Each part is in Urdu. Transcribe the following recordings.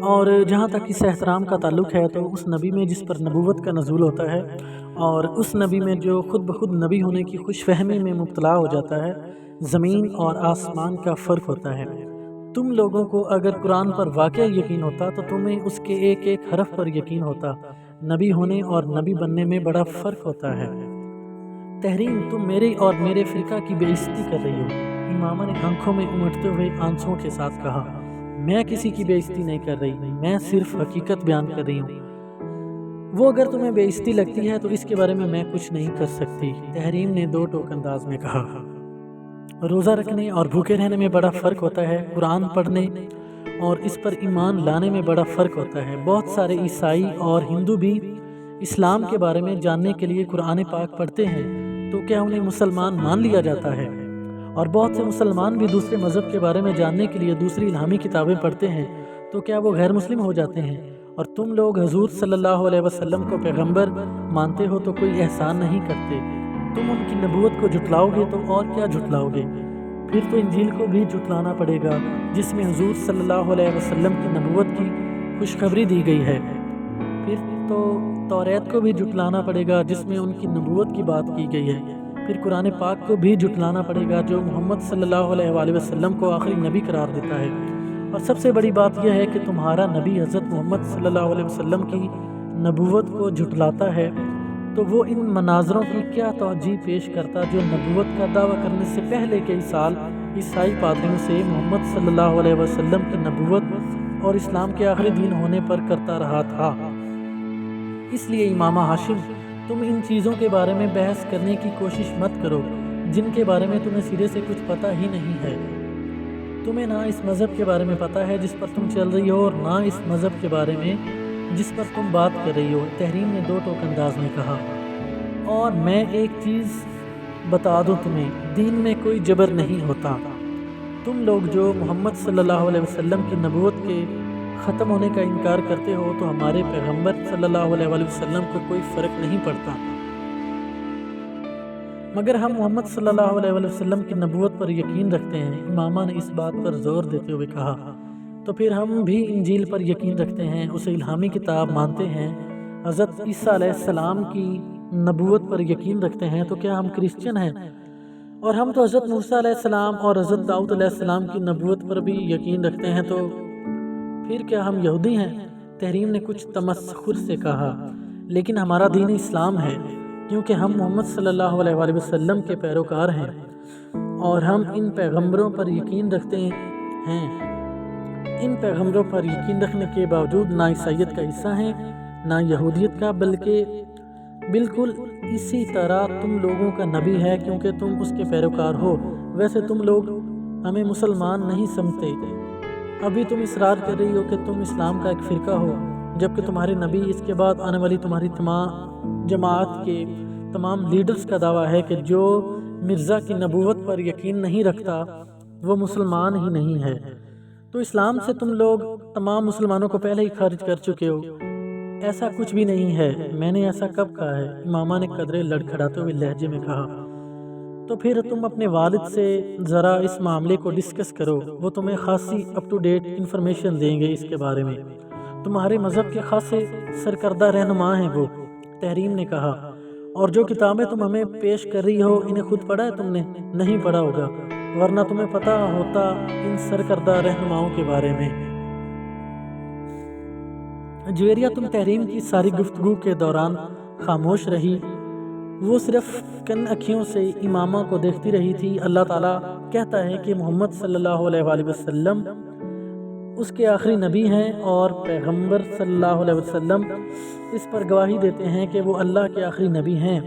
اور جہاں تک اس احترام کا تعلق ہے تو اس نبی میں جس پر نبوت کا نزول ہوتا ہے اور اس نبی میں جو خود بخود نبی ہونے کی خوش فہمی میں مبتلا ہو جاتا ہے، زمین اور آسمان کا فرق ہوتا ہے۔ تم لوگوں کو اگر قرآن پر واقع یقین ہوتا تو تمہیں اس کے ایک ایک حرف پر یقین ہوتا۔ نبی ہونے اور نبی بننے میں بڑا فرق ہوتا ہے۔ تحریم، تم میرے اور میرے فرقہ کی بے عزتی کر رہی ہو۔ امامہ نے آنکھوں میں امٹتے ہوئے آنسوؤں کے ساتھ کہا، میں کسی کی بے عزتی نہیں کر رہی، میں صرف حقیقت بیان کر رہی ہوں۔ وہ اگر تمہیں بے عزتی لگتی ہے تو اس کے بارے میں کچھ نہیں کر سکتی، تحریم نے دو ٹوک انداز میں کہا۔ روزہ رکھنے اور بھوکے رہنے میں بڑا فرق ہوتا ہے، قرآن پڑھنے اور اس پر ایمان لانے میں بڑا فرق ہوتا ہے۔ بہت سارے عیسائی اور ہندو بھی اسلام کے بارے میں جاننے کے لیے قرآن پاک پڑھتے ہیں، تو کیا انہیں مسلمان مان لیا جاتا ہے؟ اور بہت سے مسلمان بھی دوسرے مذہب کے بارے میں جاننے کے لیے دوسری الہامی کتابیں پڑھتے ہیں، تو کیا وہ غیر مسلم ہو جاتے ہیں؟ اور تم لوگ حضور صلی اللہ علیہ وسلم کو پیغمبر مانتے ہو تو کوئی احسان نہیں کرتے۔ تم ان کی نبوت کو جھٹلاؤ گے تو اور کیا جھٹلاؤ گے؟ پھر تو انجیل کو بھی جھٹلانا پڑے گا جس میں حضور صلی اللہ علیہ وسلم کی نبوت کی خوشخبری دی گئی ہے۔ پھر تو توریت کو بھی جھٹلانا پڑے گا جس میں ان کی نبوت کی بات کی گئی ہے۔ پھر قرآن پاک کو بھی جھٹلانا پڑے گا جو محمد صلی اللہ علیہ وآلہ وسلم کو آخری نبی قرار دیتا ہے۔ اور سب سے بڑی بات یہ ہے کہ تمہارا نبی حضرت محمد صلی اللہ علیہ وسلم کی نبوت کو جھٹلاتا ہے، تو وہ ان مناظروں کی کیا توجیہ پیش کرتا جو نبوت کا دعویٰ کرنے سے پہلے کئی سال عیسائی پادریوں سے محمد صلی اللہ علیہ وسلم کی نبوت اور اسلام کے آخری دین ہونے پر کرتا رہا تھا۔ اس لیے امامہ ہاشم، تم ان چیزوں کے بارے میں بحث کرنے کی کوشش مت کرو جن کے بارے میں تمہیں سرے سے کچھ پتہ ہی نہیں ہے۔ تمہیں نہ اس مذہب کے بارے میں پتہ ہے جس پر تم چل رہی ہو اور نہ اس مذہب کے بارے میں جس پر تم بات کر رہی ہو، تحریم نے دو ٹوک انداز میں کہا۔ اور میں ایک چیز بتا دوں تمہیں، دین میں کوئی جبر نہیں ہوتا۔ تم لوگ جو محمد صلی اللہ علیہ وسلم کی نبوت کے ختم ہونے کا انکار کرتے ہو تو ہمارے پیغمبر صلی اللہ علیہ وآلہ وسلم کو کوئی فرق نہیں پڑتا، مگر ہم محمد صلی اللہ علیہ وآلہ وسلم کی نبوت پر یقین رکھتے ہیں۔ امامہ نے اس بات پر زور دیتے ہوئے کہا، تو پھر ہم بھی انجیل پر یقین رکھتے ہیں، اسے الہامی کتاب مانتے ہیں۔ حضرت عیسیٰ علیہ السلام کی نبوت پر یقین رکھتے ہیں، تو کیا ہم کرسچن ہیں؟ اور ہم تو حضرت موسیٰ علیہ السلام اور حضرت داؤد علیہ السلام کی نبوت پر بھی یقین رکھتے ہیں، تو پھر کیا ہم یہودی ہیں؟ تحریم نے کچھ تمسخر سے کہا، لیکن ہمارا دین اسلام ہے کیونکہ ہم محمد صلی اللہ علیہ وآلہ وسلم کے پیروکار ہیں اور ہم ان پیغمبروں پر یقین رکھتے ہیں۔ ان پیغمبروں پر یقین رکھنے کے باوجود نہ عیسائیت کا حصہ ہیں نہ یہودیت کا، بلکہ بالکل اسی طرح تم لوگوں کا نبی ہے کیونکہ تم اس کے پیروکار ہو۔ ویسے تم لوگ ہمیں مسلمان نہیں سمجھتے، ابھی تم اصرار کر رہی ہو کہ تم اسلام کا ایک فرقہ ہو، جبکہ تمہارے نبی اس کے بعد آنے والی تمہاری تمام جماعت کے تمام لیڈرز کا دعویٰ ہے کہ جو مرزا کی نبوت پر یقین نہیں رکھتا وہ مسلمان ہی نہیں ہے۔ تو اسلام سے تم لوگ تمام مسلمانوں کو پہلے ہی خارج کر چکے ہو۔ ایسا کچھ بھی نہیں ہے، میں نے ایسا کب کہا ہے؟ امامہ نے قدرے لڑکھڑاتے ہوئے لہجے میں کہا۔ تو پھر تم اپنے والد سے ذرا اس معاملے کو ڈسکس کرو، وہ تمہیں خاصی اپ ٹو ڈیٹ انفارمیشن دیں گے اس کے بارے میں۔ تمہارے مذہب کے خاصے سرکردہ رہنما ہیں وہ، تحریم نے کہا۔ اور جو کتابیں تم ہمیں پیش کر رہی ہو انہیں خود پڑھا ہے تم نے؟ نہیں پڑھا ہوگا، ورنہ تمہیں پتہ ہوتا ان سرکردہ رہنماؤں کے بارے میں۔ جویریہ، تم تحریم کی ساری گفتگو کے دوران خاموش رہی، وہ صرف کن اکھیوں سے امامہ کو دیکھتی رہی تھی۔ اللہ تعالیٰ کہتا ہے کہ محمد صلی اللہ علیہ وآلہ وسلم اس کے آخری نبی ہیں اور پیغمبر صلی اللہ علیہ وسلم اس پر گواہی دیتے ہیں کہ وہ اللہ کے آخری نبی ہیں،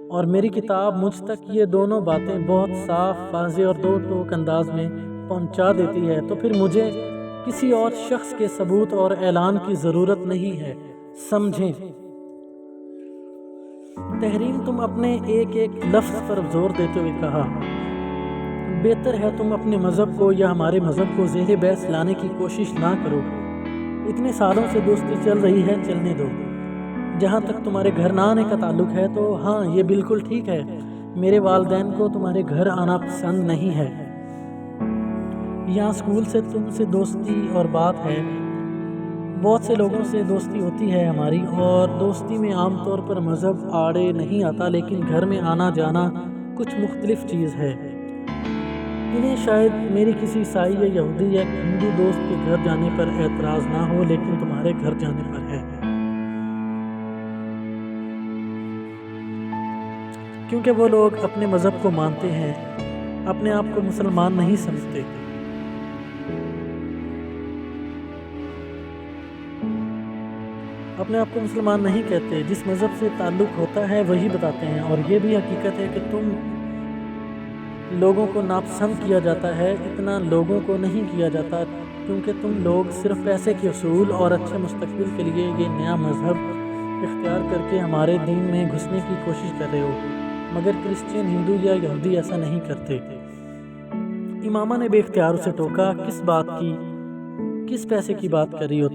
اور میری کتاب مجھ تک یہ دونوں باتیں بہت صاف، واضح اور دو ٹوک انداز میں پہنچا دیتی ہے، تو پھر مجھے کسی اور شخص کے ثبوت اور اعلان کی ضرورت نہیں ہے، سمجھیں؟ تحریم، تم اپنے ایک ایک لفظ پر زور دیتے ہوئے کہا، بہتر ہے تم اپنے مذہب کو یا ہمارے مذہب کو زیر بحث لانے کی کوشش نہ کرو۔ اتنے سالوں سے دوستی چل رہی ہے، چلنے دو۔ جہاں تک تمہارے گھر نہ آنے کا تعلق ہے تو ہاں، یہ بالکل ٹھیک ہے، میرے والدین کو تمہارے گھر آنا پسند نہیں ہے۔ یہاں اسکول سے تم سے دوستی اور بات ہے، بہت سے لوگوں سے دوستی ہوتی ہے ہماری، اور دوستی میں عام طور پر مذہب آڑے نہیں آتا، لیکن گھر میں آنا جانا کچھ مختلف چیز ہے۔ انہیں شاید میری کسی عیسائی یا یہودی یا ہندو دوست کے گھر جانے پر اعتراض نہ ہو، لیکن تمہارے گھر جانے پر ہے، کیونکہ وہ لوگ اپنے مذہب کو مانتے ہیں، اپنے آپ کو مسلمان نہیں سمجھتے۔ اپنے آپ کو مسلمان نہیں کہتے، جس مذہب سے تعلق ہوتا ہے وہی بتاتے ہیں، اور یہ بھی حقیقت ہے کہ تم لوگوں کو ناپسند کیا جاتا ہے، اتنا لوگوں کو نہیں کیا جاتا، کیونکہ تم لوگ صرف پیسے کے اصول اور اچھے مستقبل کے لیے یہ نیا مذہب اختیار کر کے ہمارے دین میں گھسنے کی کوشش کر رہے ہو، مگر کرسچین، ہندو یا یہودی ایسا نہیں کرتے۔ امامہ نے بے اختیار اسے ٹوکا، کس بات کی، کس پیسے کی بات کر رہی ہو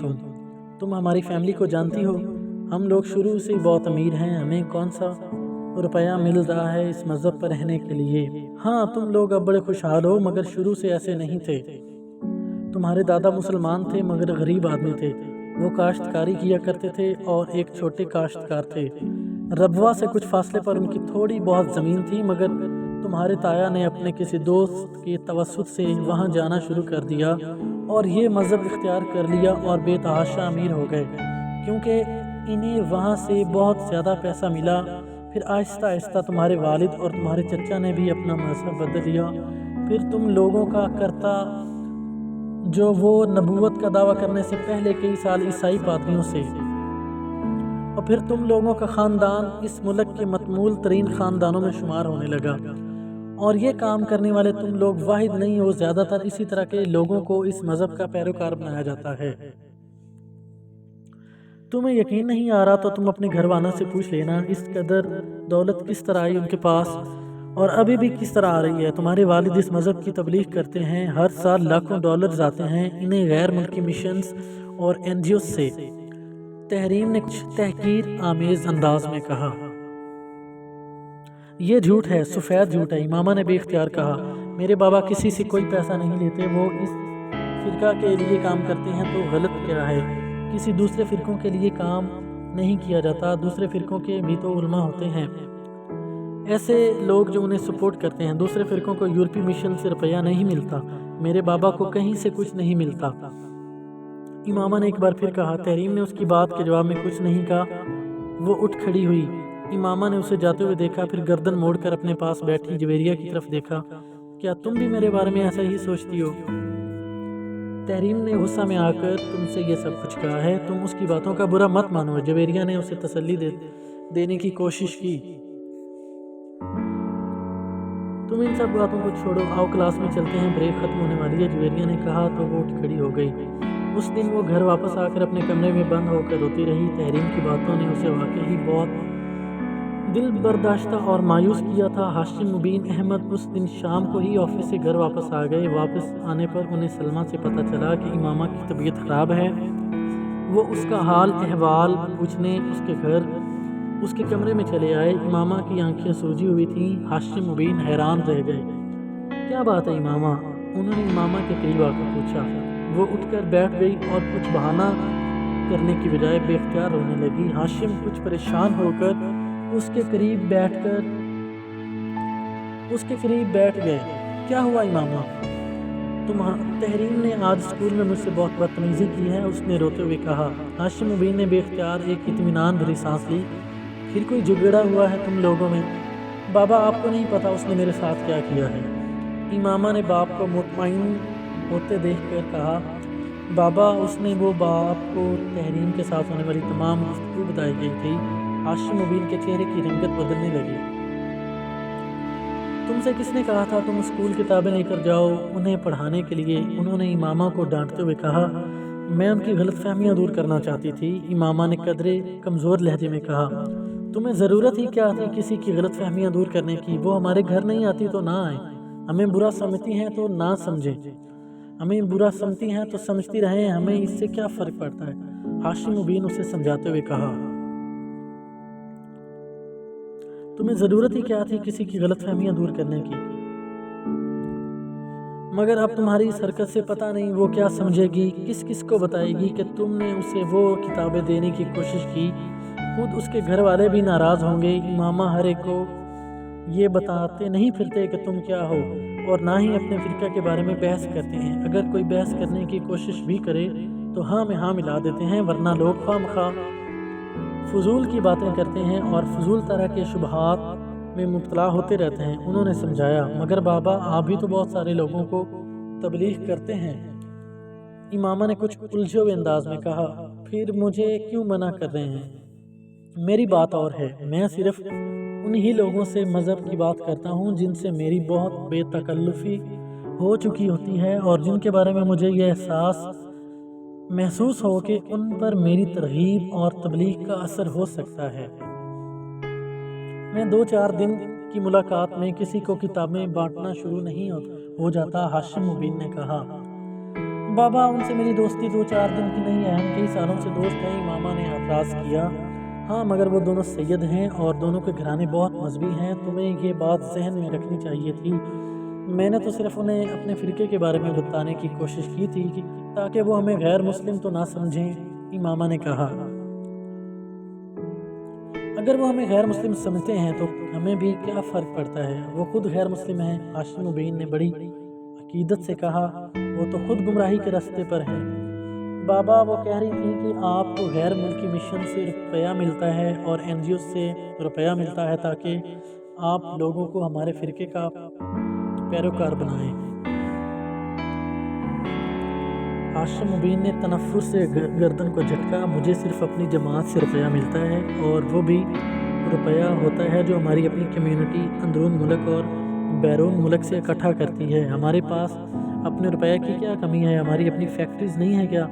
تم ہماری فیملی کو جانتی ہو؟ ہم لوگ شروع سے بہت امیر ہیں، ہمیں کون سا روپیہ مل رہا ہے اس مذہب پر رہنے کے لیے؟ ہاں، تم لوگ اب بڑے خوشحال ہو، مگر شروع سے ایسے نہیں تھے۔ تمہارے دادا مسلمان تھے مگر غریب آدمی تھے، وہ کاشتکاری کیا کرتے تھے اور ایک چھوٹے کاشتکار تھے۔ ربوہ سے کچھ فاصلے پر ان کی تھوڑی بہت زمین تھی، مگر تمہارے تایا نے اپنے کسی دوست کے توسط سے وہاں جانا شروع کر دیا اور یہ مذہب اختیار کر لیا اور بے تحاشا امیر ہو گئے، کیونکہ انہیں وہاں سے بہت زیادہ پیسہ ملا۔ پھر آہستہ آہستہ تمہارے والد اور تمہارے چچا نے بھی اپنا مذہب بدل لیا، پھر تم لوگوں کا کرتا جو وہ نبوت کا دعویٰ کرنے سے پہلے کئی سال عیسائی پادریوں سے، اور پھر تم لوگوں کا خاندان اس ملک کے متمول ترین خاندانوں میں شمار ہونے لگا، اور یہ کام کرنے والے تم لوگ واحد نہیں ہو، زیادہ تر اسی طرح کے لوگوں کو اس مذہب کا پیروکار بنایا جاتا ہے۔ تمہیں یقین نہیں آ رہا تو تم اپنے گھر والوں سے پوچھ لینا، اس قدر دولت کس طرح آئی ان کے پاس، اور ابھی بھی کس طرح آ رہی ہے۔ تمہارے والد اس مذہب کی تبلیغ کرتے ہیں، ہر سال لاکھوں ڈالرز آتے ہیں انہیں غیر ملکی مشنز اور این جی اوز سے۔ تحریم نے کچھ تحقیر آمیز انداز میں کہا۔ یہ جھوٹ ہے، سفید جھوٹ ہے، امامہ نے بے اختیار کہا۔ میرے بابا کسی سے کوئی پیسہ نہیں لیتے، وہ اس فرقہ کے لیے کام کرتے ہیں تو غلط کیا ہے؟ کسی دوسرے فرقوں کے لیے کام نہیں کیا جاتا، دوسرے فرقوں کے بھی تو علماء ہوتے ہیں، ایسے لوگ جو انہیں سپورٹ کرتے ہیں۔ دوسرے فرقوں کو یورپی مشن سے روپیہ نہیں ملتا، میرے بابا کو کہیں سے کچھ نہیں ملتا، امامہ نے ایک بار پھر کہا۔ تحریم نے اس کی بات کے جواب میں کچھ نہیں کہا، وہ اٹھ کھڑی ہوئی۔ امامہ نے اسے جاتے ہوئے دیکھا، پھر گردن موڑ کر اپنے پاس بیٹھی جویریہ کی طرف دیکھا۔ کیا تم بھی میرے بارے میں ایسا ہی سوچتی ہو؟ تحریم نے غصہ میں آ کر تم سے یہ سب کچھ کہا ہے، تم اس کی باتوں کا برا مت مانو۔ جویریہ نے اسے تسلی دینے کی کوشش کی۔ تم ان سب باتوں کو چھوڑو، آؤ کلاس میں چلتے ہیں، بریک ختم ہونے والی ہے، جویریہ نے کہا تو وہ اٹھ کھڑی ہو گئی۔ اس دن وہ گھر واپس آ کر اپنے کمرے میں بند ہو کر روتی رہی۔ تحریم کی باتوں نے اسے واقعی بہت دل برداشتہ اور مایوس کیا تھا۔ ہاشم مبین احمد اس دن شام کو ہی آفس سے گھر واپس آ گئے۔ واپس آنے پر انہیں سلمیٰ سے پتہ چلا کہ امامہ کی طبیعت خراب ہے۔ وہ اس کا حال احوال پوچھنے اس کے کمرے میں چلے آئے۔ امامہ کی آنکھیں سوجی ہوئی تھیں۔ ہاشم مبین حیران رہ گئے۔ کیا بات ہے امامہ؟ انہوں نے امامہ کے قریب آ کر پوچھا۔ وہ اٹھ کر بیٹھ گئی اور کچھ بہانہ کرنے کی بجائے بے اختیار رونے لگی۔ ہاشم کچھ پریشان ہو کر اس کے قریب بیٹھ گئے۔ کیا ہوا امامہ؟ تحریم نے آج اسکول میں مجھ سے بہت بدتمیزی کی ہے، اس نے روتے ہوئے کہا۔ ہاشم مبین نے بے اختیار ایک اطمینان بھری سانس لی۔ پھر کوئی جھگڑا ہوا ہے تم لوگوں میں؟ بابا، آپ کو نہیں پتا اس نے میرے ساتھ کیا کیا ہے، امامہ نے باپ کو مطمئن ہوتے دیکھ کر کہا۔ بابا، اس نے وہ باپ کو تحریم کے ساتھ ہونے والی تمام گفتگو بتائی گئی تھی۔ ہاشم مبین کے چہرے کی رنگت بدلنے لگی۔ تم سے کس نے کہا تھا تم اسکول کتابیں لے کر جاؤ انہیں پڑھانے کے لیے؟ انہوں نے امامہ کو ڈانٹتے ہوئے کہا۔ میں ان کی غلط فہمیاں دور کرنا چاہتی تھی، امامہ نے قدرے کمزور لہجے میں کہا۔ تمہیں ضرورت ہی کیا تھی کسی کی غلط فہمیاں دور کرنے کی؟ وہ ہمارے گھر نہیں آتی تو نہ آئے، ہمیں برا سمجھتی ہیں تو نہ سمجھیں، ہمیں برا سمجھتی ہیں تو سمجھتی رہیں، ہمیں اس سے کیا فرق پڑتا ہے؟ ہاشم مبین اسے سمجھاتے ہوئے کہا۔ تمہیں ضرورت ہی کیا تھی کسی کی غلط فہمیاں دور کرنے کی؟ مگر اب تمہاری اس حرکت سے پتہ نہیں وہ کیا سمجھے گی، کس کس کو بتائے گی کہ تم نے اسے وہ کتابیں دینے کی کوشش کی۔ خود اس کے گھر والے بھی ناراض ہوں گے۔ امامہ ہر ایک کو یہ بتاتے نہیں پھرتے کہ تم کیا ہو، اور نہ ہی اپنے فرقہ کے بارے میں بحث کرتے ہیں۔ اگر کوئی بحث کرنے کی کوشش بھی کرے تو ہاں میں ہاں ملا دیتے ہیں، ورنہ لوگ خواہ مخواہ فضول کی باتیں کرتے ہیں اور فضول طرح کے شبہات میں مبتلا ہوتے رہتے ہیں۔ انہوں نے سمجھایا، مگر بابا آپ بھی تو بہت سارے لوگوں کو تبلیغ کرتے ہیں۔ امامہ نے کچھ الجھے ہوئے انداز میں کہا، پھر مجھے کیوں منع کر رہے ہیں؟ میری بات اور ہے، میں صرف انہی لوگوں سے مذہب کی بات کرتا ہوں جن سے میری بہت بے تکلفی ہو چکی ہوتی ہے اور جن کے بارے میں مجھے یہ احساس محسوس ہو کہ ان پر میری ترغیب اور تبلیغ کا اثر ہو سکتا ہے۔ میں 2-4 دن کی ملاقات میں کسی کو کتابیں بانٹنا شروع نہیں ہو جاتا، ہاشم مبین نے کہا۔ بابا ان سے میری دوستی 2-4 دن کی نہیں ہے، ہم کئی سالوں سے دوست ہیں، امامہ نے اعتراض کیا۔ ہاں مگر وہ دونوں سید ہیں اور دونوں کے گھرانے بہت مذہبی ہیں، تمہیں یہ بات ذہن میں رکھنی چاہیے تھی۔ میں نے تو صرف انہیں اپنے فرقے کے بارے میں بتانے کی کوشش کی تھی تاکہ وہ ہمیں غیر مسلم تو نہ سمجھیں، امامہ نے کہا۔ اگر وہ ہمیں غیر مسلم سمجھتے ہیں تو ہمیں بھی کیا فرق پڑتا ہے، وہ خود غیر مسلم ہیں، ہاشم مبین نے بڑی عقیدت سے کہا۔ وہ تو خود گمراہی کے راستے پر ہیں۔ بابا وہ کہہ رہی تھی کہ آپ کو غیر ملکی مشن سے روپیہ ملتا ہے اور این جی او سے روپیہ ملتا ہے تاکہ آپ لوگوں کو ہمارے فرقے کا پیروکار بنائیں۔ ہاشم مبین نے تنفر سے گردن کو جھٹکا، مجھے صرف اپنی جماعت سے روپیہ ملتا ہے اور وہ بھی روپیہ ہوتا ہے جو ہماری اپنی کمیونٹی اندرون ملک اور بیرون ملک سے اکٹھا کرتی ہے۔ ہمارے پاس اپنے روپیہ کی کیا کمی ہے؟ ہماری اپنی فیکٹریز نہیں ہے کیا؟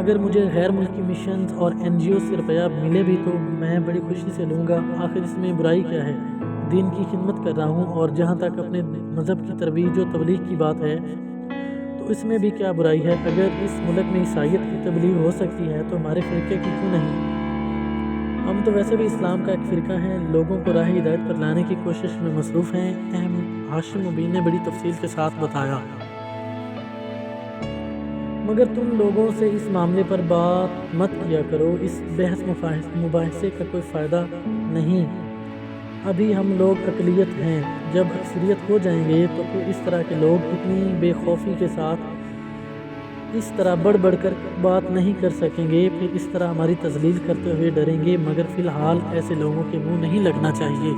اگر مجھے غیر ملکی مشنز اور این جی او سے روپیہ ملے بھی تو میں بڑی خوشی سے لوں گا، آخر اس میں برائی کیا ہے؟ دین کی خدمت کر رہا ہوں، اور جہاں تک اپنے مذہب کی ترویج و تبلیغ کی بات ہے تو اس میں بھی کیا برائی ہے؟ اگر اس ملک میں عیسائیت کی تبلیغ ہو سکتی ہے تو ہمارے فرقے کی کیوں نہیں؟ ہم تو ویسے بھی اسلام کا ایک فرقہ ہیں، لوگوں کو راہ ہدایت پر لانے کی کوشش میں مصروف ہیں، ہاشم مبین نے بڑی تفصیل کے ساتھ بتایا۔ مگر تم لوگوں سے اس معاملے پر بات مت کیا کرو، اس بحث مباحثے کا کوئی فائدہ نہیں۔ ابھی ہم لوگ اقلیت ہیں، جب اکثریت ہو جائیں گے تو پھر اس طرح کے لوگ اتنی بے خوفی کے ساتھ اس طرح بڑھ بڑھ کر بات نہیں کر سکیں گے، پھر اس طرح ہماری تذلیل کرتے ہوئے ڈریں گے، مگر فی الحال ایسے لوگوں کے منہ نہیں لگنا چاہیے۔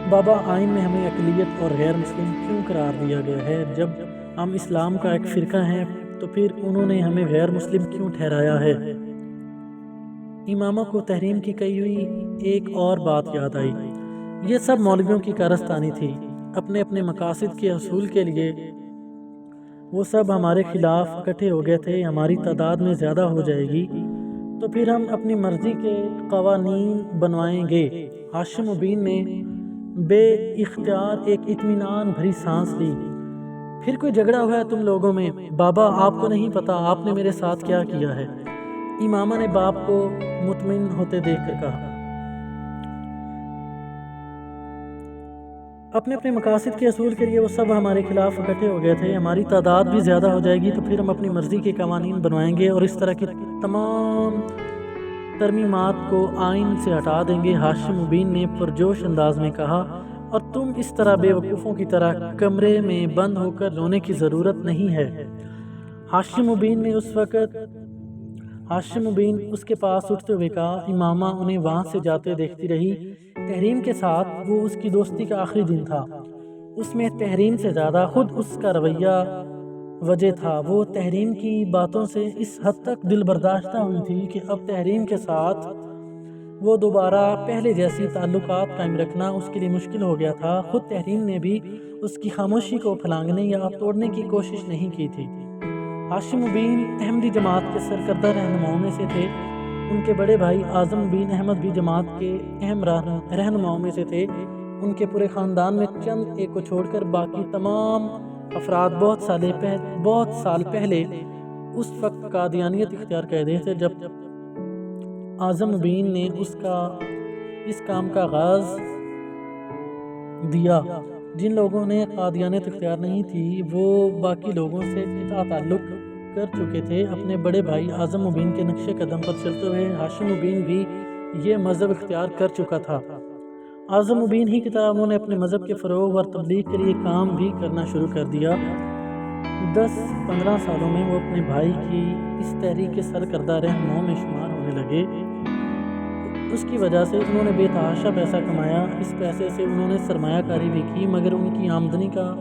بابا آئین میں ہمیں اقلیت اور غیر مسلم کیوں قرار دیا گیا ہے؟ جب ہم اسلام کا ایک فرقہ ہیں تو پھر انہوں نے ہمیں غیر مسلم کیوں ٹھہرایا ہے؟ امامہ کو تحریم کی کہی ہوئی ایک اور بات یاد آئی۔ یہ سب مولویوں کی کارستانی تھی، اپنے اپنے مقاصد کے حصول کے لیے وہ سب ہمارے خلاف اکٹھے ہو گئے تھے۔ ہماری تعداد میں زیادہ ہو جائے گی تو پھر ہم اپنی مرضی کے قوانین بنوائیں گے۔ ہاشم مبین نے بے اختیار ایک اطمینان بھری سانس لی۔ پھر کوئی جھگڑا ہوا ہے تم لوگوں میں؟ بابا آپ کو نہیں پتا آپ نے میرے ساتھ کیا کیا ہے، امامہ نے باپ کو مطمئن ہوتے دیکھ کر کہا۔ اپنے اپنے مقاصد کے حصول کے لیے وہ سب ہمارے خلاف اکٹھے ہو گئے تھے، ہماری تعداد بھی زیادہ ہو جائے گی تو پھر ہم اپنی مرضی کے قوانین بنوائیں گے اور اس طرح کی تمام ترمیمات کو آئین سے ہٹا دیں گے، ہاشم مبین نے پرجوش انداز میں کہا، اور تم اس طرح بے وقوفوں کی طرح کمرے میں بند ہو کر رونے کی ضرورت نہیں ہے۔ ہاشم مبین اس کے پاس اٹھتے ہوئے کہا۔ امامہ انہیں وہاں سے جاتے دیکھتی رہی۔ تحریم کے ساتھ وہ اس کی دوستی کا آخری دن تھا، اس میں تحریم سے زیادہ خود اس کا رویہ وجہ تھا۔ وہ تحریم کی باتوں سے اس حد تک دل برداشتہ ہوئی تھی کہ اب تحریم کے ساتھ وہ دوبارہ پہلے جیسی تعلقات قائم رکھنا اس کے لیے مشکل ہو گیا تھا۔ خود تحریم نے بھی اس کی خاموشی کو پھلانگنے یا توڑنے کی کوشش نہیں کی تھی۔ ہاشم مبین احمدی جماعت کے سرکردہ رہنماؤں میں سے تھے، ان کے بڑے بھائی اعظم بن احمد بھی جماعت کے اہم رہنماؤں میں سے تھے۔ ان کے پورے خاندان میں چند ایک کو چھوڑ کر باقی تمام افراد بہت سال پہلے اس وقت قادیانیت اختیار کر رہے تھے جب اعظم بن نے اس کام کا آغاز دیا۔ جن لوگوں نے قادیانیت اختیار نہیں تھی وہ باقی لوگوں سے قطع تعلق کر چکے تھے۔ اپنے بڑے بھائی اعظم مبین کے نقش قدم پر چلتے ہوئے ہاشم مبین بھی یہ مذہب اختیار کر چکا تھا۔ اعظم مبین ہی کی طرح انہوں نے اپنے مذہب کے فروغ اور تبلیغ کے لیے کام بھی کرنا شروع کر دیا۔ 10-15 سالوں میں وہ اپنے بھائی کی اس تحریک کے سرکردہ رہنماؤں میں شمار ہونے لگے۔ اس کی وجہ سے انہوں نے بے تحاشا پیسہ کمایا۔ اس پیسے سے انہوں نے سرمایہ کاری بھی کی، مگر ان کی آمدنی کا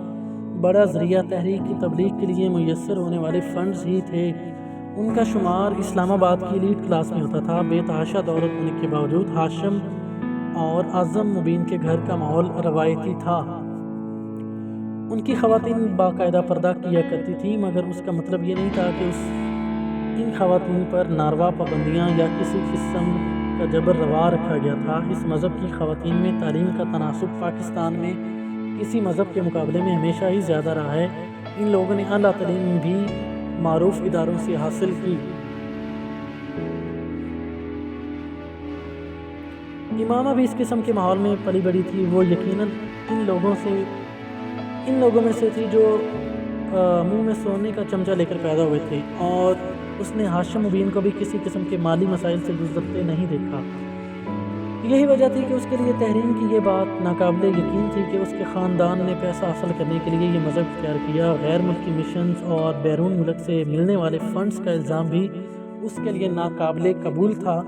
بڑا ذریعہ تحریک کی تبلیغ کے لیے میسر ہونے والے فنڈز ہی تھے۔ ان کا شمار اسلام آباد کی ایلیٹ کلاس میں ہوتا تھا۔ بے تحاشا دولت ہونے کے باوجود ہاشم اور اعظم مبین کے گھر کا ماحول روایتی تھا۔ ان کی خواتین باقاعدہ پردہ کیا کرتی تھیں، مگر اس کا مطلب یہ نہیں تھا کہ ان خواتین پر ناروا پابندیاں یا کسی قسم کا جبر روا رکھا گیا تھا۔ اس مذہب کی خواتین میں تعلیم کا تناسب پاکستان میں کسی مذہب کے مقابلے میں ہمیشہ ہی زیادہ رہا ہے۔ ان لوگوں نے اعلیٰ تعلیم بھی معروف اداروں سے حاصل کی۔ امامہ بھی اس قسم کے ماحول میں پلی بڑھی تھی۔ وہ یقیناً ان لوگوں میں سے تھی جو منہ میں سونے کا چمچہ لے کر پیدا ہوئے تھے، اور اس نے ہاشم مبین کو بھی کسی قسم کے مالی مسائل سے گزرتے نہیں دیکھا۔ یہی وجہ تھی کہ اس کے لیے تحریم کی یہ بات ناقابل یقین تھی کہ اس کے خاندان نے پیسہ حاصل کرنے کے لیے یہ مذہب اختیار کیا۔ غیر ملکی مشنز اور بیرون ملک سے ملنے والے فنڈز کا الزام بھی اس کے لیے ناقابل قبول تھا،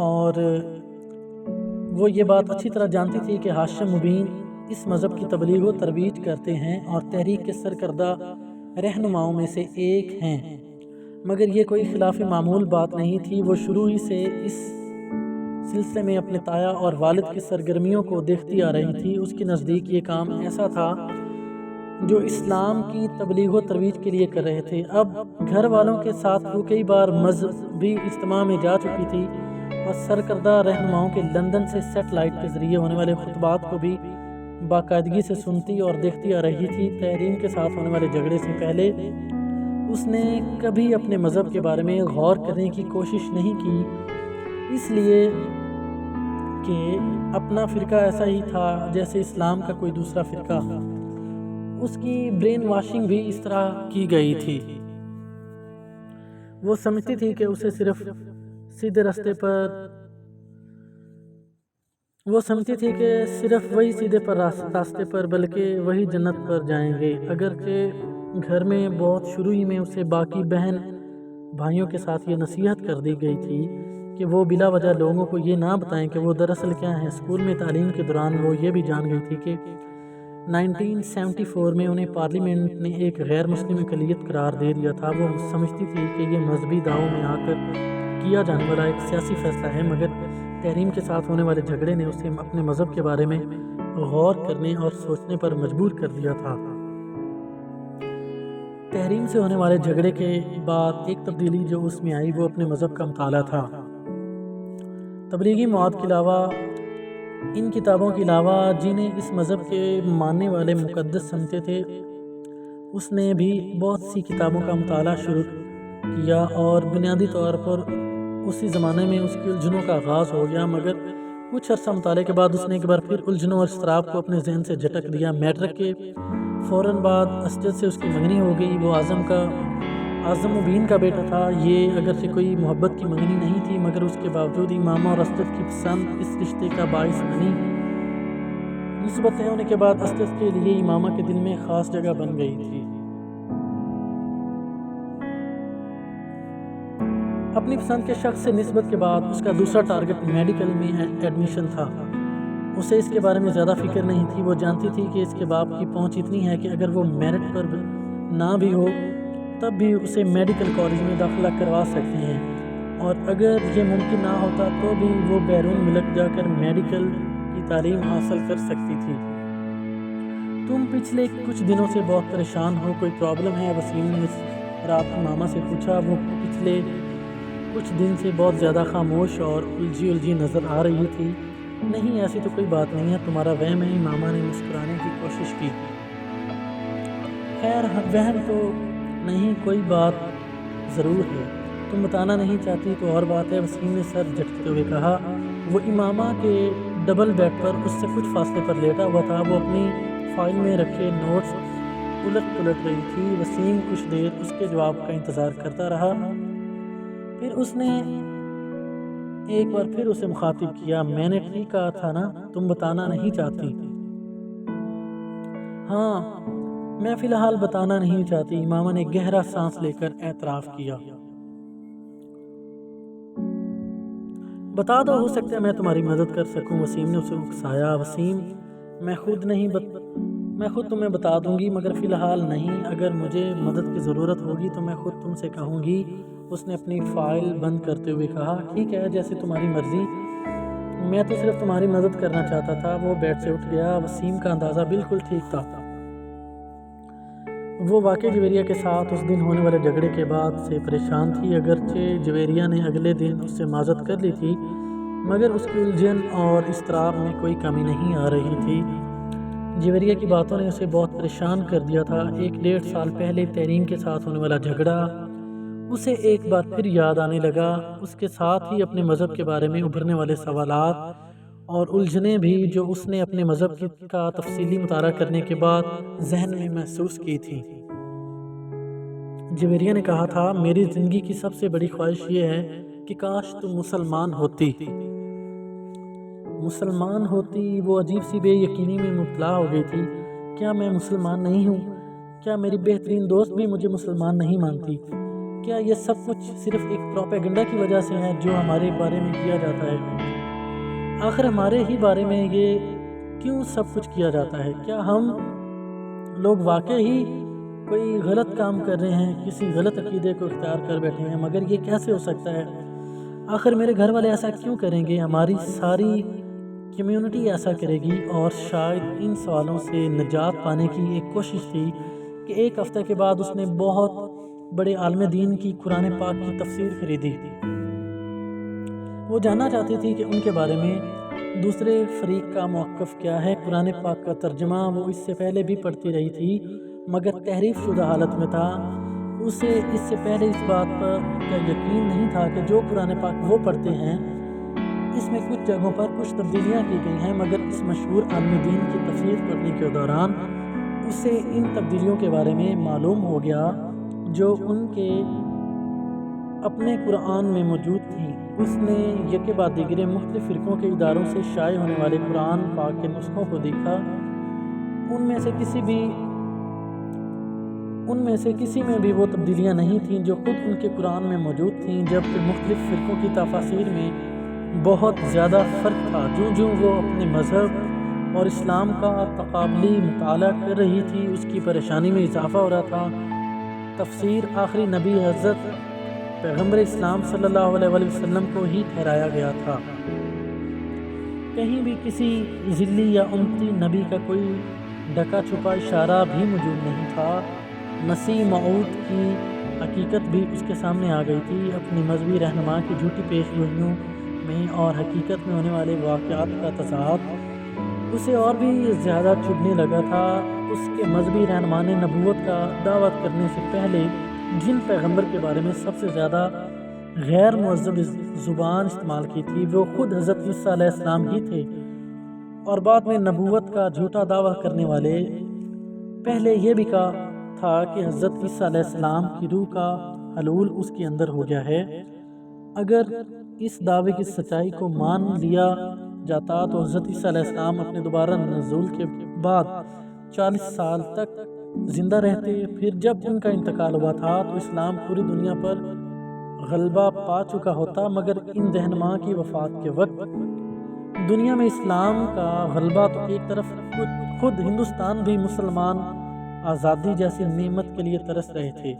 اور وہ یہ بات اچھی طرح جانتی تھی کہ ہاشم مبین اس مذہب کی تبلیغ و ترویج کرتے ہیں اور تحریک کے سرکردہ رہنماؤں میں سے ایک ہیں، مگر یہ کوئی خلاف معمول بات نہیں تھی۔ وہ شروع ہی سے اس سلسلے میں اپنے تایا اور والد کی سرگرمیوں کو دیکھتی آ رہی تھی۔ اس کے نزدیک یہ کام ایسا تھا جو اسلام کی تبلیغ و ترویج کے لیے کر رہے تھے۔ اب گھر والوں کے ساتھ وہ کئی بار مذہبی اجتماع میں جا چکی تھی اور سرکردہ رہنماؤں کے لندن سے سیٹلائٹ کے ذریعے ہونے والے خطبات کو بھی باقاعدگی سے سنتی اور دیکھتی آ رہی تھی۔ تحریم کے ساتھ ہونے والے جھگڑے سے پہلے اس نے کبھی اپنے مذہب کے بارے میں غور کرنے کی کوشش نہیں کی، اس لیے کہ اپنا فرقہ ایسا ہی تھا جیسے اسلام کا کوئی دوسرا فرقہ۔ اس کی برین واشنگ بھی اس طرح کی گئی تھی۔ وہ سمجھتی تھی کہ اسے صرف وہی سیدھے پر راستے پر بلکہ وہی جنت پر جائیں گے۔ اگرچہ گھر میں بہت شروع ہی میں اسے باقی بہن بھائیوں کے ساتھ یہ نصیحت کر دی گئی تھی کہ وہ بلا وجہ لوگوں کو یہ نہ بتائیں کہ وہ دراصل کیا ہیں۔ اسکول میں تعلیم کے دوران وہ یہ بھی جان گئی تھی کہ 1974 میں انہیں پارلیمنٹ نے ایک غیر مسلم اقلیت قرار دے دیا تھا۔ وہ سمجھتی تھی کہ یہ مذہبی دعووں میں آ کر کیا جانے والا ایک سیاسی فیصلہ ہے، مگر تحریم کے ساتھ ہونے والے جھگڑے نے اسے اپنے مذہب کے بارے میں غور کرنے اور سوچنے پر مجبور کر دیا تھا۔ تحریم سے ہونے والے جھگڑے کے بعد ایک تبدیلی جو اس میں آئی وہ اپنے مذہب کا مطالعہ تھا۔ تبلیغی مواد کے علاوہ، ان کتابوں کے علاوہ جنہیں اس مذہب کے ماننے والے مقدس سمجھتے تھے، اس نے بھی بہت سی کتابوں کا مطالعہ شروع کیا، اور بنیادی طور پر اسی زمانے میں اس کی الجھنوں کا آغاز ہو گیا۔ مگر کچھ عرصہ مطالعے کے بعد اس نے ایک بار پھر الجھنوں اور اضطراب کو اپنے ذہن سے جھٹک دیا۔ میٹرک کے فوراً بعد اسجد سے اس کی منگنی ہو گئی۔ وہ اعظم مبین کا بیٹا تھا۔ یہ اگرچہ کوئی محبت کی منگنی نہیں تھی، مگر اس کے باوجود امامہ اور اسجد کی پسند اس رشتے کا باعث بنی۔ نسبت طے ہونے کے بعد اسجد کے لیے امامہ کے دل میں خاص جگہ بن گئی تھی۔ اپنی پسند کے شخص سے نسبت کے بعد اس کا دوسرا ٹارگٹ میڈیکل میں ایڈمیشن تھا۔ اسے اس کے بارے میں زیادہ فکر نہیں تھی۔ وہ جانتی تھی کہ اس کے باپ کی پہنچ اتنی ہے کہ اگر وہ میرٹ پر نہ بھی ہو تب بھی اسے میڈیکل کالج میں داخلہ کروا سکتے ہیں، اور اگر یہ ممکن نہ ہوتا تو بھی وہ بیرون ملک جا کر میڈیکل کی تعلیم حاصل کر سکتی تھی۔ تم پچھلے کچھ دنوں سے بہت پریشان ہو، کوئی پرابلم ہے؟ وسیم نے رات ماما سے پوچھا۔ وہ پچھلے کچھ دن سے بہت زیادہ خاموش اور الجھی نظر آ رہی تھی۔ نہیں، ایسی تو کوئی بات نہیں ہے، تمہارا وہم ہے، ماما نے مسکرانے کی کوشش کی۔ خیر، وہم تو نہیں، کوئی بات ضرور ہے، تم بتانا نہیں چاہتی تو اور بات ہے، وسیم نے سر جھٹکتے ہوئے کہا۔ وہ امامہ کے ڈبل بیڈ پر اس سے کچھ فاصلے پر لیٹا ہوا تھا۔ وہ اپنی فائل میں رکھے نوٹس الٹ پلٹ رہی تھی۔ وسیم کچھ دیر اس کے جواب کا انتظار کرتا رہا، پھر اس نے ایک بار پھر اسے مخاطب کیا، میں نے ٹھیک کہا تھا نا، تم بتانا نہیں چاہتی؟ ہاں، میں فی الحال بتانا نہیں چاہتی، امامہ نے گہرا سانس لے کر اعتراف کیا۔ بتا دو، ہو سکتا ہے میں تمہاری مدد کر سکوں۔ وسیم نے اسے اکسایا۔ وسیم، میں خود تمہیں بتا دوں گی، مگر فی الحال نہیں۔ اگر مجھے مدد کی ضرورت ہوگی تو میں خود تم سے کہوں گی۔ اس نے اپنی فائل بند کرتے ہوئے کہا، ٹھیک ہے، جیسے تمہاری مرضی، میں تو صرف تمہاری مدد کرنا چاہتا تھا۔ وہ بیڈ سے اٹھ گیا۔ وسیم کا اندازہ بالکل ٹھیک تھا۔ وہ واقعی جویریہ کے ساتھ اس دن ہونے والے جھگڑے کے بعد سے پریشان تھی۔ اگرچہ جویریہ نے اگلے دن اس سے معذرت کر لی تھی، مگر اس کی الجھن اور اضطراب میں کوئی کمی نہیں آ رہی تھی۔ جویریہ کی باتوں نے اسے بہت پریشان کر دیا تھا۔ 1.5 سال پہلے تحریم کے ساتھ ہونے والا جھگڑا اسے ایک بار پھر یاد آنے لگا۔ اس کے ساتھ ہی اپنے مذہب کے بارے میں ابھرنے والے سوالات اور الجھنیں بھی، جو اس نے اپنے مذہب کا تفصیلی مطالعہ کرنے کے بعد ذہن میں محسوس کی تھی۔ جویریہ نے کہا تھا، میری زندگی کی سب سے بڑی خواہش یہ ہے کہ کاش تم مسلمان ہوتی۔ مسلمان ہوتی؟ وہ عجیب سی بے یقینی میں مبتلا ہو گئی تھی۔ کیا میں مسلمان نہیں ہوں؟ کیا میری بہترین دوست بھی مجھے مسلمان نہیں مانتی؟ کیا یہ سب کچھ صرف ایک پروپیگنڈا کی وجہ سے ہے جو ہمارے بارے میں کیا جاتا ہے؟ آخر ہمارے ہی بارے میں یہ کیوں سب کچھ کیا جاتا ہے؟ کیا ہم لوگ واقعی ہی کوئی غلط کام کر رہے ہیں، کسی غلط عقیدے کو اختیار کر بیٹھے ہیں؟ مگر یہ کیسے ہو سکتا ہے؟ آخر میرے گھر والے ایسا کیوں کریں گے؟ ہماری ساری کمیونٹی ایسا کرے گی؟ اور شاید ان سوالوں سے نجات پانے کی ایک کوشش تھی کہ ایک ہفتہ کے بعد اس نے بہت بڑے عالم دین کی قرآن پاک کی تفسیر خریدی۔ وہ جاننا چاہتی تھی کہ ان کے بارے میں دوسرے فریق کا موقف کیا ہے۔ قرآن پاک کا ترجمہ وہ اس سے پہلے بھی پڑھتی رہی تھی، مگر تحریف شدہ حالت میں تھا۔ اسے اس سے پہلے اس بات پر یقین نہیں تھا کہ جو قرآن پاک وہ پڑھتے ہیں اس میں کچھ جگہوں پر کچھ تبدیلیاں کی گئی ہیں، مگر اس مشہور عالم دین کی تفسیر پڑھنے کے دوران اسے ان تبدیلیوں کے بارے میں معلوم ہو گیا جو ان کے اپنے قرآن میں موجود تھیں۔ اس نے یکے بعد دیگرے مختلف فرقوں کے اداروں سے شائع ہونے والے قرآن پاک کے نسخوں کو دیکھا۔ ان میں سے کسی میں بھی وہ تبدیلیاں نہیں تھیں جو خود ان کے قرآن میں موجود تھیں، جبکہ مختلف فرقوں کی تفاسیر میں بہت زیادہ فرق تھا۔ جوں وہ اپنے مذہب اور اسلام کا تقابلی مطالعہ کر رہی تھی، اس کی پریشانی میں اضافہ ہو رہا تھا۔ تفسیر آخری نبی حضرت پیغمبر اسلام صلی اللہ علیہ وآلہ وسلم کو ہی ٹھہرایا گیا تھا۔ کہیں بھی کسی ذلی یا امتی نبی کا کوئی ڈھکا چھپا اشارہ بھی موجود نہیں تھا۔ مسیح موعود کی حقیقت بھی اس کے سامنے آ گئی تھی۔ اپنی مذہبی رہنما کی جھوٹی پیش گوئیوں میں اور حقیقت میں ہونے والے واقعات کا تضاد اسے اور بھی زیادہ چبھنے لگا تھا۔ اس کے مذہبی رہنما نے نبوت کا دعویٰ کرنے سے پہلے جن پیغمبر کے بارے میں سب سے زیادہ غیر مہذب زبان استعمال کی تھی وہ خود حضرت عیسیٰ علیہ السلام ہی تھے، اور بعد میں نبوت کا جھوٹا دعویٰ کرنے والے پہلے یہ بھی کہا تھا کہ حضرت عیسیٰ علیہ السلام کی روح کا حلول اس کے اندر ہو گیا ہے۔ اگر اس دعوے کی سچائی کو مان لیا جاتا تو حضرت عیسیٰ علیہ السلام اپنے دوبارہ نزول کے بعد 40 سال تک زندہ رہتے۔ پھر جب ان کا انتقال ہوا تھا تو اسلام پوری دنیا پر غلبہ پا چکا ہوتا، مگر ان رہنما کی وفات کے وقت دنیا میں اسلام کا غلبہ تو ایک طرف، خود ہندوستان بھی مسلمان آزادی جیسی نعمت کے لیے ترس رہے تھے۔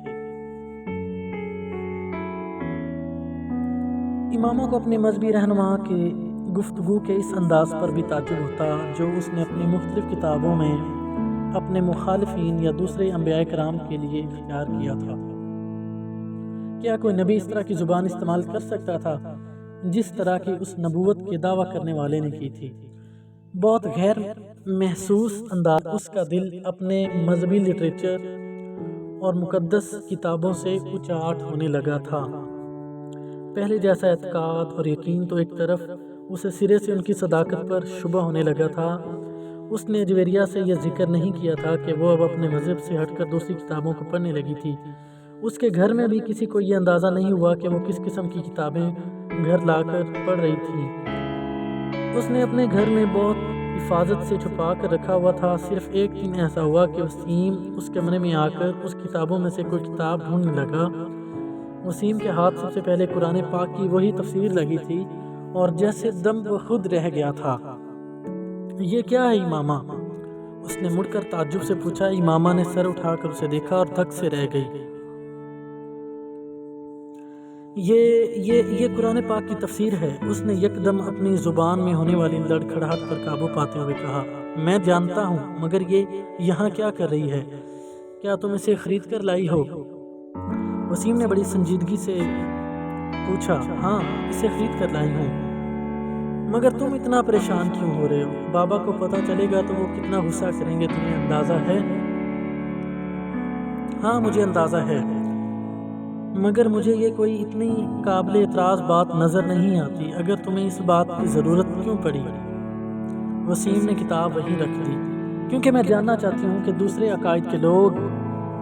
امامہ کو اپنے مذہبی رہنما کے گفتگو کے اس انداز پر بھی تعجب ہوتا جو اس نے اپنی مختلف کتابوں میں اپنے مخالفین یا دوسرے انبیاء کرام کے لیے اختیار کیا تھا۔ کیا کوئی نبی اس طرح کی زبان استعمال کر سکتا تھا جس طرح کی اس نبوت کے دعویٰ کرنے والے نے کی تھی؟ بہت غیر محسوس انداز اس کا دل اپنے مذہبی لٹریچر اور مقدس کتابوں سے اچاٹ ہونے لگا تھا۔ پہلے جیسا اعتقاد اور یقین تو ایک طرف، اسے سرے سے ان کی صداقت پر شبہ ہونے لگا تھا۔ اس نے جویریہ سے یہ ذکر نہیں کیا تھا کہ وہ اب اپنے مذہب سے ہٹ کر دوسری کتابوں کو پڑھنے لگی تھی۔ اس کے گھر میں بھی کسی کو یہ اندازہ نہیں ہوا کہ وہ کس قسم کی کتابیں گھر لا کر پڑھ رہی تھی۔ اس نے اپنے گھر میں بہت حفاظت سے چھپا کر رکھا ہوا تھا۔ صرف ایک دن ایسا ہوا کہ وسیم اس کمرے میں آ کر اس کتابوں میں سے کوئی کتاب ڈھونڈنے لگا۔ وسیم کے ہاتھ سب سے پہلے قرآن پاک کی وہی تفسیر لگی تھی اور جیسے دم خود رہ گیا تھا۔ یہ کیا ہے امامہ؟ اس نے مڑ کر تعجب سے پوچھا۔ امامہ نے سر اٹھا کر اسے دیکھا اور دھک سے رہ گئی۔ یہ قرآن پاک کی تفسیر ہے، اس نے یکدم اپنی زبان میں ہونے والی لڑکھڑاہٹ پر قابو پاتے ہوئے کہا۔ میں جانتا ہوں، مگر یہ یہاں کیا کر رہی ہے؟ کیا تم اسے خرید کر لائی ہو؟ وسیم نے بڑی سنجیدگی سے پوچھا۔ ہاں، اسے خرید کر لائی ہوں۔ مگر تم اتنا پریشان کیوں ہو رہے ہو؟ بابا کو پتہ چلے گا تو وہ کتنا غصہ کریں گے، تمہیں اندازہ ہے؟ ہاں، مجھے اندازہ ہے، مگر مجھے یہ کوئی اتنی قابل اعتراض بات نظر نہیں آتی۔ اگر تمہیں اس بات کی ضرورت کیوں پڑی؟ وسیم نے کتاب وہیں رکھ دی۔ کیونکہ میں جاننا چاہتی ہوں کہ دوسرے عقائد کے لوگ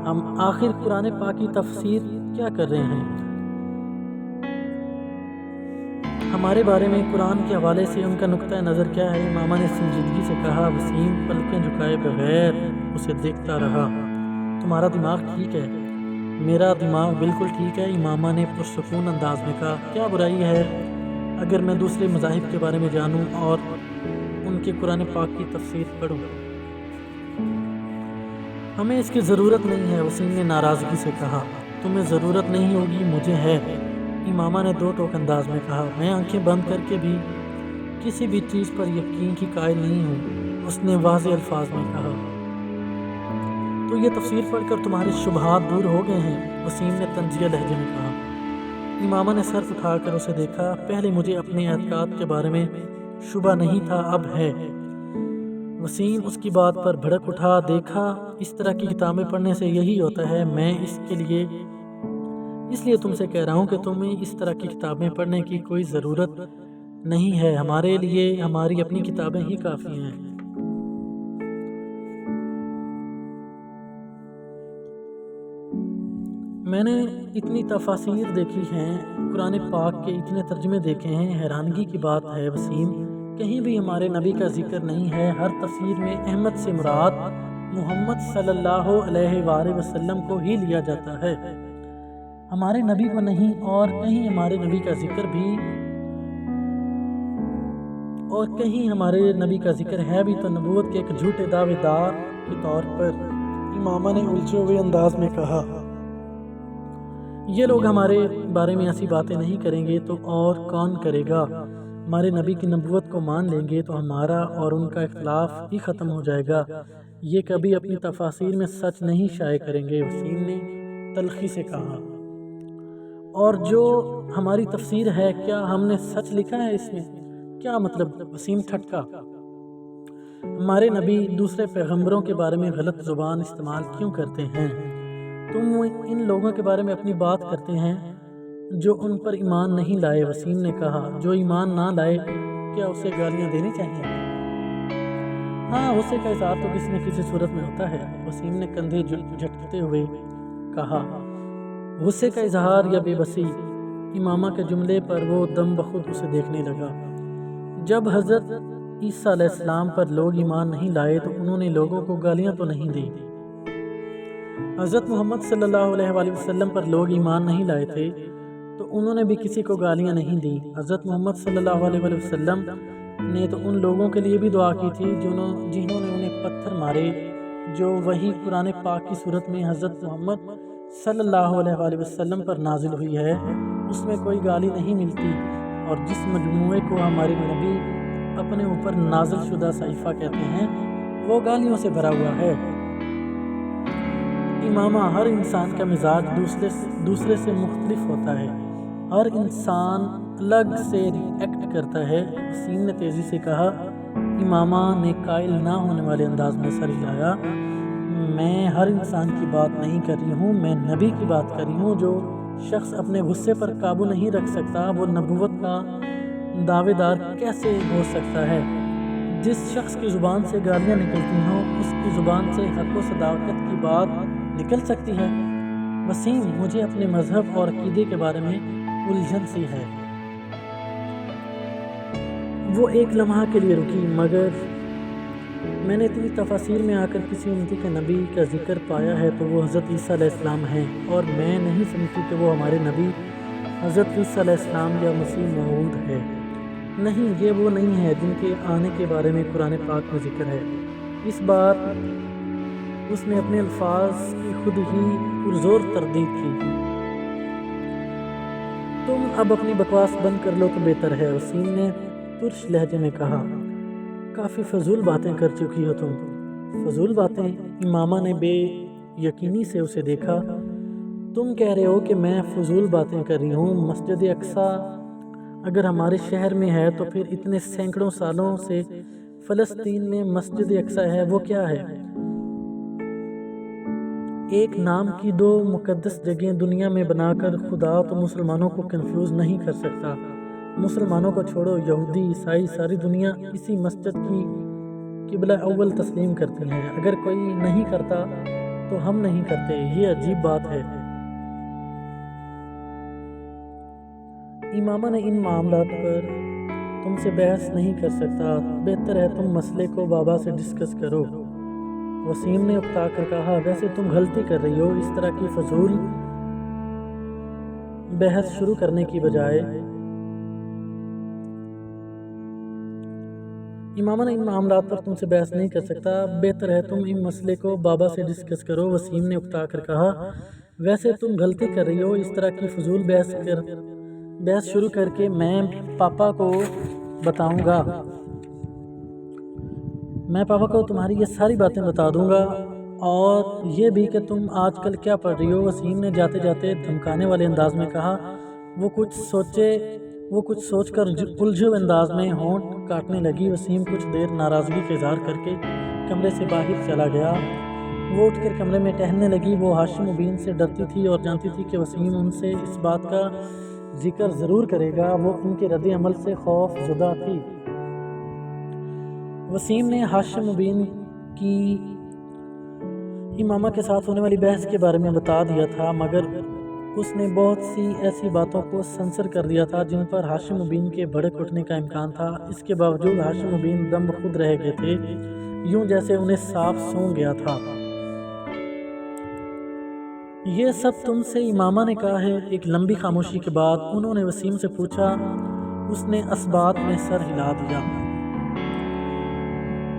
ہم آخر قرآن پاک کی تفسیر کیا کر رہے ہیں۔ ہمارے بارے میں قرآن کے حوالے سے ان کا نقطہ نظر کیا ہے؟ امامہ نے سنجیدگی سے کہا۔ وسیم پلکیں جھکائے بغیر اسے دیکھتا رہا۔ تمہارا دماغ ٹھیک ہے؟ میرا دماغ بالکل ٹھیک ہے، امامہ نے پرسکون انداز میں کہا۔ کیا برائی ہے اگر میں دوسرے مذاہب کے بارے میں جانوں اور ان کے قرآن پاک کی تفسیر پڑھوں؟ ہمیں اس کی ضرورت نہیں ہے، وسیم نے ناراضگی سے کہا۔ تمہیں ضرورت نہیں ہوگی، مجھے ہے، امامہ نے دو ٹوک انداز میں کہا۔ میں آنکھیں بند کر کے بھی کسی بھی چیز پر یقین کی قائل نہیں ہوں، اس نے واضح الفاظ میں کہا۔ تو یہ تفسیر پڑھ کر تمہارے شبہات دور ہو گئے ہیں، وسیم نے طنزیہ لہجے میں کہا۔ امامہ نے سر اٹھا کر اسے دیکھا۔ پہلے مجھے اپنے اعتقاد کے بارے میں شبہ نہیں تھا، اب ہے۔ وسیم اس کی بات پر بھڑک اٹھا۔ دیکھا، اس طرح کی کتابیں پڑھنے سے یہی ہوتا ہے۔ میں اس لیے تم سے کہہ رہا ہوں کہ تمہیں اس طرح کی کتابیں پڑھنے کی کوئی ضرورت نہیں ہے، ہمارے لیے ہماری اپنی کتابیں ہی کافی ہیں۔ میں نے اتنی تفاسیر دیکھی ہیں، قرآن پاک کے اتنے ترجمے دیکھے ہیں، حیرانگی کی بات ہے وسیم، کہیں بھی ہمارے نبی کا ذکر نہیں ہے۔ ہر تفسیر میں احمد سے مراد محمد صلی اللہ علیہ وآلہ وسلم کو ہی لیا جاتا ہے، ہمارے نبی کو نہیں۔ اور کہیں ہمارے نبی کا ذکر بھی اور کہیں ہمارے نبی کا ذکر ہے بھی تو نبوت کے ایک جھوٹے دعوے دار کے طور پر، امامہ نے الجھے ہوئے انداز میں کہا۔ یہ لوگ ہمارے بارے میں ایسی باتیں نہیں کریں گے تو اور کون کرے گا؟ ہمارے نبی کی نبوت کو مان لیں گے تو ہمارا اور ان کا اختلاف ہی ختم ہو جائے گا۔ یہ کبھی اپنی تفاسیر میں سچ نہیں شائع کریں گے، وسیم نے تلخی سے کہا۔ اور جو ہماری تفسیر ہے، کیا ہم نے سچ لکھا ہے اس میں؟ کیا مطلب؟ وسیم ٹھٹکا۔ ہمارے نبی دوسرے پیغمبروں کے بارے میں غلط زبان استعمال کیوں کرتے ہیں؟ تم ان لوگوں کے بارے میں اپنی بات کرتے ہیں جو ان پر ایمان نہیں لائے، وسیم نے کہا۔ جو ایمان نہ لائے، کیا اسے گالیاں دینی چاہیے؟ ہاں، غصے کا اظہار تو کسی نہ کسی صورت میں ہوتا ہے، وسیم نے کندھے جھٹکتے ہوئے کہا۔ غصے کا اظہار یا بے بسی؟ امامہ کے جملے پر وہ دم بخود اسے دیکھنے لگا۔ جب حضرت عیسیٰ علیہ السلام پر لوگ ایمان نہیں لائے تو انہوں نے لوگوں کو گالیاں تو نہیں دی۔ حضرت محمد صلی اللہ علیہ وآلہ وسلم پر لوگ ایمان نہیں لائے تھے تو انہوں نے بھی کسی کو گالیاں نہیں دی۔ حضرت محمد صلی اللہ علیہ وآلہ وسلم نے تو ان لوگوں کے لیے بھی دعا کی تھی جنہوں نے انہیں پتھر مارے، جو وہی قرآن پاک کی صورت میں حضرت محمد صلی اللہ علیہ وآلہ وسلم پر نازل ہوئی ہے، اس میں کوئی گالی نہیں ملتی۔ اور جس مجموعے کو ہمارے نبی اپنے اوپر نازل شدہ صحیفہ کہتے ہیں، وہ گالیوں سے بھرا ہوا ہے۔ امامہ، ہر انسان کا مزاج دوسرے سے مختلف ہوتا ہے، ہر انسان الگ سے ری ایکٹ کرتا ہے، وسیم نے تیزی سے کہا۔ امامہ نے قائل نہ ہونے والے انداز میں سر ہلایا۔ میں ہر انسان کی بات نہیں کر رہی ہوں، میں نبی کی بات کر رہی ہوں۔ جو شخص اپنے غصے پر قابو نہیں رکھ سکتا، وہ نبوت کا دعوے دار کیسے ہو سکتا ہے؟ جس شخص کی زبان سے گالیاں نکلتی ہوں اس کی زبان سے حق و صداقت کی بات نکل سکتی ہے؟ وسیم، مجھے اپنے مذہب اور عقیدے کے بارے میں الجھن سی ہے۔ وہ ایک لمحہ کے لیے رکی، مگر میں نے اتنی تفاصیر میں آ کر کسی امتی کے نبی کا ذکر پایا ہے تو وہ حضرت عیسیٰ علیہ السلام ہیں، اور میں نہیں سمجھتی کہ وہ ہمارے نبی حضرت عیسیٰ علیہ السلام یا مسیح موعود ہے۔ نہیں، یہ وہ نہیں ہے جن کے آنے کے بارے میں قرآن پاک میں ذکر ہے۔ اس بار اس نے اپنے الفاظ کی خود ہی پرزور تردید کی۔ تم اب اپنی بکواس بند کر لو تو بہتر ہے، وسیم نے ترش لہجے میں کہا۔ کافی فضول باتیں کر چکی ہو تم۔ فضول باتیں؟ امامہ نے بے یقینی سے اسے دیکھا۔ تم کہہ رہے ہو کہ میں فضول باتیں کر رہی ہوں؟ مسجد اقصیٰ اگر ہمارے شہر میں ہے تو پھر اتنے سینکڑوں سالوں سے فلسطین میں مسجد اقصیٰ ہے، وہ کیا ہے؟ ایک نام کی دو مقدس جگہیں دنیا میں بنا کر خدا تو مسلمانوں کو کنفیوز نہیں کر سکتا۔ مسلمانوں کو چھوڑو، یہودی، عیسائی، ساری دنیا اسی مسجد کی قبلہ اول تسلیم کرتی ہے۔ اگر کوئی نہیں کرتا تو ہم نہیں کرتے، یہ عجیب بات ہے۔ امامہ نے ان معاملات پر تم سے بحث نہیں کر سکتا، بہتر ہے تم مسئلے کو بابا سے ڈسکس کرو۔ وسیم نے اکتا کر کہا، ویسے تم غلطی کر رہی ہو، اس طرح کی فضول بحث شروع کرنے کی بجائے۔ امامہ نے ان معاملات پر تم سے بحث نہیں کر سکتا، بہتر ہے تم ان مسئلے کو بابا سے ڈسکس کرو۔ وسیم نے اکتا کر کہا، ویسے تم غلطی کر رہی ہو، اس طرح کی فضول بحث شروع کر کے میں پاپا کو بتاؤں گا۔ میں پاپا کو تمہاری یہ ساری باتیں بتا دوں گا، اور یہ بھی کہ تم آج کل کیا پڑھ رہی ہو۔ وسیم نے جاتے جاتے دھمکانے والے انداز میں کہا۔ وہ کچھ سوچ کر الجھے انداز میں ہونٹ کاٹنے لگی۔ وسیم کچھ دیر ناراضگی کا اظہار کر کے کمرے سے باہر چلا گیا۔ وہ اٹھ کر کمرے میں ٹہلنے لگی۔ وہ ہاشم مبین سے ڈرتی تھی اور جانتی تھی کہ وسیم ان سے اس بات کا ذکر ضرور کرے گا۔ وہ ان کے رد عمل سے خوف زدہ تھی۔ وسیم نے ہاشم مبین کی امامہ کے ساتھ ہونے والی بحث کے بارے میں بتا دیا تھا، مگر اس نے بہت سی ایسی باتوں کو سنسر کر دیا تھا جن پر ہاشم مبین کے بھڑک اٹھنے کا امکان تھا۔ اس کے باوجود ہاشم مبین دم بخود رہ گئے تھے، یوں جیسے انہیں صاف سونگ گیا تھا۔ یہ سب تم سے امامہ نے کہا ہے؟ ایک لمبی خاموشی کے بعد انہوں نے وسیم سے پوچھا۔ اس نے اثبات میں سر ہلا دیا۔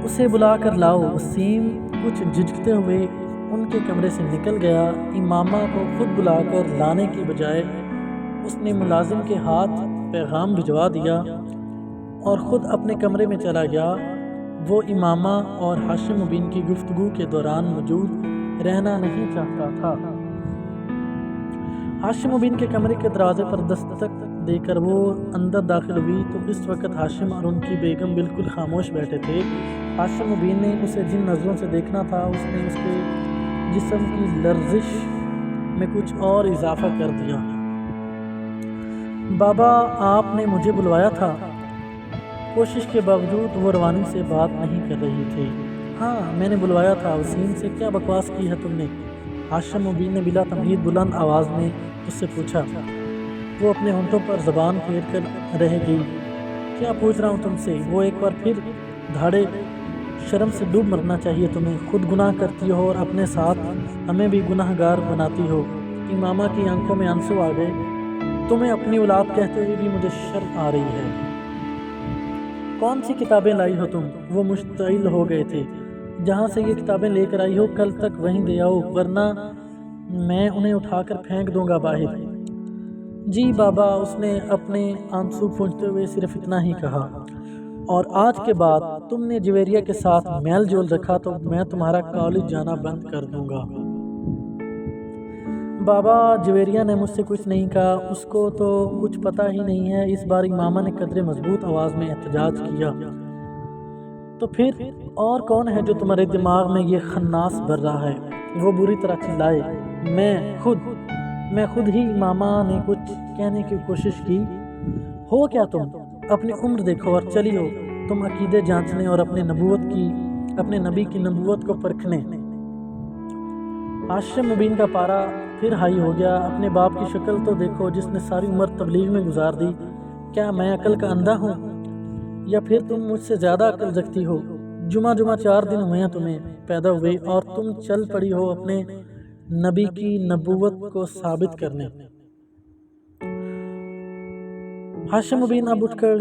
اسے بلا کر لاؤ۔ وسیم کچھ جھجکتے ہوئے ان کے کمرے سے نکل گیا۔ امامہ کو خود بلا کر لانے کی بجائے اس نے ملازم کے ہاتھ پیغام بھجوا دیا اور خود اپنے کمرے میں چلا گیا۔ وہ امامہ اور ہاشم مبین کی گفتگو کے دوران موجود رہنا نہیں چاہتا تھا۔ ہاشم مبین کے کمرے کے دروازے پر دستک دے کر وہ اندر داخل ہوئی تو اس وقت ہاشم اور ان کی بیگم بالکل خاموش بیٹھے تھے۔ ہاشم مبین نے اسے جن نظروں سے دیکھنا تھا اس نے اس کے جسم کی لرزش میں کچھ اور اضافہ کر دیا۔ بابا، آپ نے مجھے بلوایا تھا؟ کوشش کے باوجود وہ روانی سے بات نہیں کر رہی تھی۔ ہاں، میں نے بلوایا تھا۔ وسیم سے کیا بکواس کی ہے تم نے؟ ہاشم مبین نے بلا تمہید بلند آواز میں اس سے پوچھا۔ وہ اپنے ہونٹوں پر زبان پھیر کر رہ گئی۔ کیا پوچھ رہا ہوں تم سے؟ وہ ایک بار پھر دھاڑے۔ شرم سے ڈوب مرنا چاہیے تمہیں، خود گناہ کرتی ہو اور اپنے ساتھ ہمیں بھی گناہ گار بناتی ہو۔ امامہ کی آنکھوں میں آنسو آ گئے۔ تمہیں اپنی اولاد کہتے ہوئے بھی مجھے شرم آ رہی ہے۔ کون سی کتابیں لائی ہو تم؟ وہ مشتعل ہو گئے تھے۔ جہاں سے یہ کتابیں لے کر آئی ہو کل تک وہیں دے آؤ، ورنہ میں انہیں اٹھا کر پھینک دوں گا باہر۔ جی بابا، اس نے اپنے آنسو پونچھتے ہوئے صرف اتنا ہی کہا۔ اور آج کے بعد تم نے جویریہ کے ساتھ میل جول رکھا تو میں تمہارا کالج جانا بند کر دوں گا۔ بابا، جویریہ نے مجھ سے کچھ نہیں کہا، اس کو تو کچھ پتہ ہی نہیں ہے۔ اس بار امامہ نے قدرے مضبوط آواز میں احتجاج کیا۔ تو پھر اور کون ہے جو تمہارے دماغ میں یہ خناس بھر رہا ہے؟ وہ بری طرح چلائے۔ میں خود ہی۔ امامہ نے کچھ کہنے کی کوشش کی۔ ہو کیا تم؟ اپنی عمر دیکھو اور چلی ہو تم عقیدے جانچنے اور اپنے نبی کی نبوت کو پرکھنے۔ ہاشم مبین کا پارا پھر ہائی ہو گیا۔ اپنے باپ کی شکل تو دیکھو جس نے ساری عمر تبلیغ میں گزار دی۔ کیا میں عقل کا اندھا ہوں یا پھر تم مجھ سے زیادہ عقل رکھتی ہو؟ جمعہ 4 دن ہوئے ہیں تمہیں پیدا ہوئے اور تم چل پڑی ہو اپنے نبی کی نبوت کو ثابت کرنے۔ ہاشم مبین اب اٹھ کر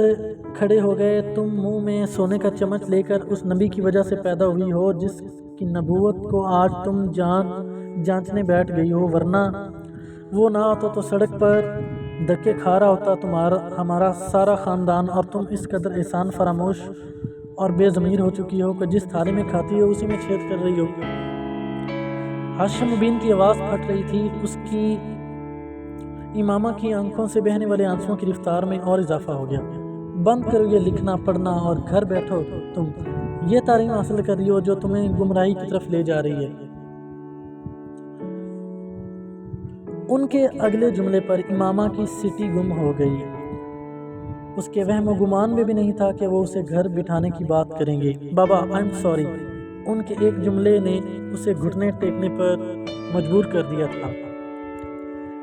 کھڑے ہو گئے۔ تم منہ میں سونے کا چمچ لے کر اس نبی کی وجہ سے پیدا ہوئی ہو جس کی نبوت کو آج تم جانچنے بیٹھ گئی ہو، ورنہ وہ نہ ہوتا تو سڑک پر دھکے کھا رہا ہوتا ہمارا سارا خاندان، اور تم اس قدر احسان فراموش اور بے ضمیر ہو چکی ہو کہ جس تھالی میں کھاتی ہو اسی میں چھید کر رہی ہو۔ ہاشم مبین کی آواز پھٹ رہی تھی۔ اس کی امامہ کی آنکھوں سے بہنے والے آنسوؤں کی رفتار میں اور اضافہ ہو گیا۔ بند کرو یہ لکھنا پڑھنا اور گھر بیٹھو تم یہ تعلیم حاصل کر رہی ہو جو تمہیں گمراہی کی طرف لے جا رہی ہے۔ ان کے اگلے جملے پر امامہ کی سٹی گم ہو گئی۔ اس کے وہم و گمان میں بھی نہیں تھا کہ وہ اسے گھر بٹھانے کی بات کریں گے۔ بابا آئی ایم سوری، ان کے ایک جملے نے اسے گھٹنے ٹیکنے پر مجبور کر دیا تھا۔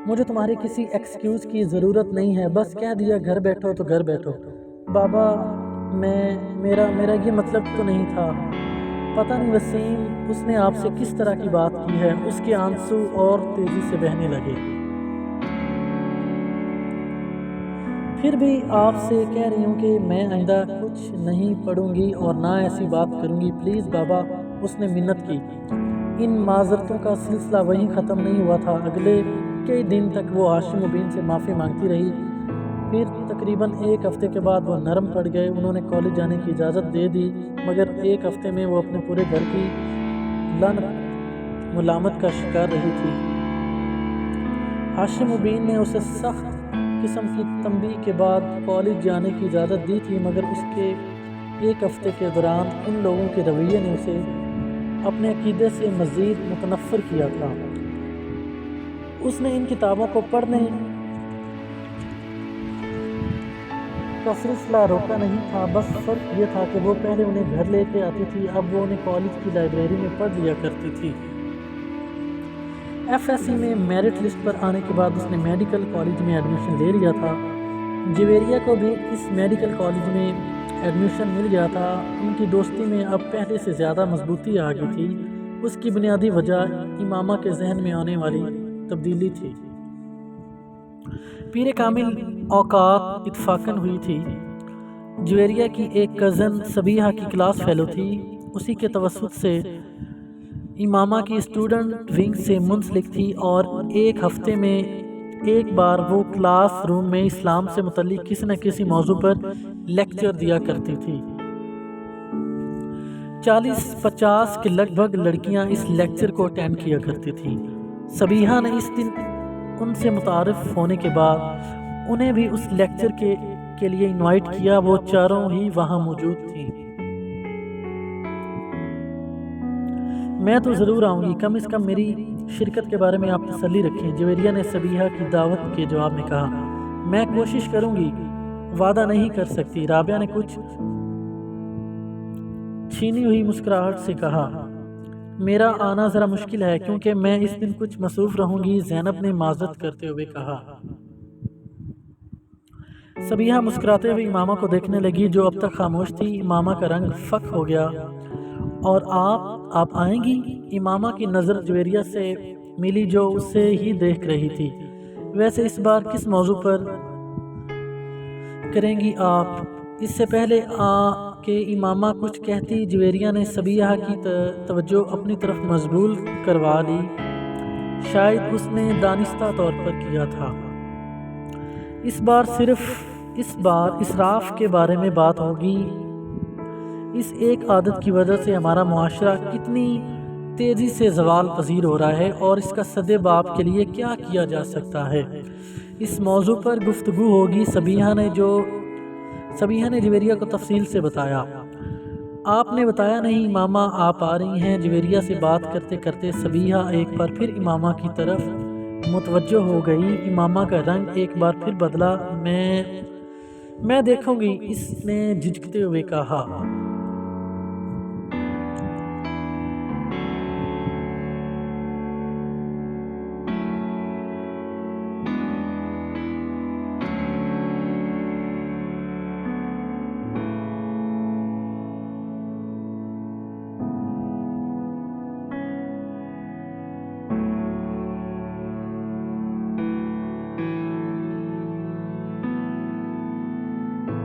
مجھے تمہاری کسی ایکسکیوز کی ضرورت نہیں ہے، بس کہہ دیا گھر بیٹھو تو گھر بیٹھو۔ بابا میرا یہ مطلب تو نہیں تھا۔ پتہ نہیں وسیم اس نے آپ سے کس طرح کی بات کی ہے۔ اس کے آنسو اور تیزی سے بہنے لگے۔ پھر بھی آپ سے کہہ رہی ہوں کہ میں آئندہ کچھ نہیں پڑھوں گی اور نہ ایسی بات کروں گی، پلیز بابا، اس نے منت کی۔ ان معذرتوں کا سلسلہ وہیں ختم نہیں ہوا تھا۔ اگلے کئی دن تک وہ ہاشم مبین سے معافی مانگتی رہی۔ پھر تقریباً 1 ہفتے کے بعد وہ نرم پڑ گئے۔ انہوں نے کالج جانے کی اجازت دے دی، مگر 1 ہفتے میں وہ اپنے پورے گھر کی لعنت ملامت کا شکار رہی تھی۔ ہاشم مبین نے اسے سخت قسم کی تنبیہ کے بعد کالج جانے کی اجازت دی تھی، مگر اس کے 1 ہفتے کے دوران ان لوگوں کے رویے نے اسے اپنے عقیدے سے مزید متنفر کیا تھا۔ اس نے ان کتابوں کو پڑھنے کا سلسلہ روکا نہیں تھا، بس فرق یہ تھا کہ وہ پہلے انہیں گھر لے کے آتی تھی، اب وہ انہیں کالج کی لائبریری میں پڑھ لیا کرتی تھی۔ ایف ایس سی میں میرٹ لسٹ پر آنے کے بعد اس نے میڈیکل کالج میں ایڈمیشن لے لیا تھا۔ جویریہ کو بھی اس میڈیکل کالج میں ایڈمیشن مل گیا تھا۔ ان کی دوستی میں اب پہلے سے زیادہ مضبوطی آ گئی تھی۔ اس کی بنیادی وجہ امامہ کے ذہن میں آنے والی تبدیلی تھی۔ پیر کامل اوقات اتفاقاً ہوئی تھی۔ جویریہ کی ایک کزن سبیحہ کی کلاس فیلو تھی۔ اسی کے توسط سے امامہ کی اسٹوڈنٹ ونگ سے منسلک تھی اور 1 ہفتے میں ایک بار وہ کلاس روم میں اسلام سے متعلق کسی نہ کسی موضوع پر لیکچر دیا کرتی تھی۔ 40-50 کے لگ بھگ لڑکیاں اس لیکچر کو اٹینڈ کیا کرتی تھیں۔ سبیحہ نے اس دن ان سے متعارف ہونے کے بعد انہیں بھی اس لیکچر کے لیے انوائٹ کیا۔ وہ چاروں ہی وہاں موجود تھیں۔ میں تو ضرور آؤں گی، کم از کم میری شرکت کے بارے میں آپ تسلی رکھیں، جویریہ نے سبیحہ کی دعوت کے جواب میں کہا۔ میں کوشش کروں گی، وعدہ نہیں کر سکتی، رابعہ نے کچھ چھینی ہوئی مسکراہٹ سے کہا۔ میرا آنا ذرا مشکل ہے کیونکہ میں اس دن کچھ مصروف رہوں گی، زینب نے معذرت کرتے ہوئے کہا۔ سبیحہ مسکراتے ہوئے امامہ کو دیکھنے لگی جو اب تک خاموش تھی۔ امامہ کا رنگ فک ہو گیا۔ اور آپ آئیں گی؟ امامہ کی نظر جویریہ سے ملی جو اسے ہی دیکھ رہی تھی۔ ویسے اس بار کس موضوع پر کریں گی آپ؟ اس سے پہلے کہ امامہ کچھ کہتی، جویریہ نے سبیحہ کی توجہ اپنی طرف مشغول کروا لی۔ شاید اس نے دانستہ طور پر کیا تھا۔ اس بار اسراف کے بارے میں بات ہوگی۔ اس ایک عادت کی وجہ سے ہمارا معاشرہ کتنی تیزی سے زوال پذیر ہو رہا ہے اور اس کا سد باب کے لیے کیا کیا جا سکتا ہے، اس موضوع پر گفتگو ہوگی۔ سبیحہ نے جویریہ کو تفصیل سے بتایا۔ آپ نے بتایا نہیں امامہ آپ آ رہی ہیں؟ جویریہ سے بات کرتے کرتے سبیحہ ایک بار پھر امامہ کی طرف متوجہ ہو گئی۔ امامہ کا رنگ ایک بار پھر بدلا۔ میں دیکھوں گی، اس نے جھجکتے ہوئے کہا۔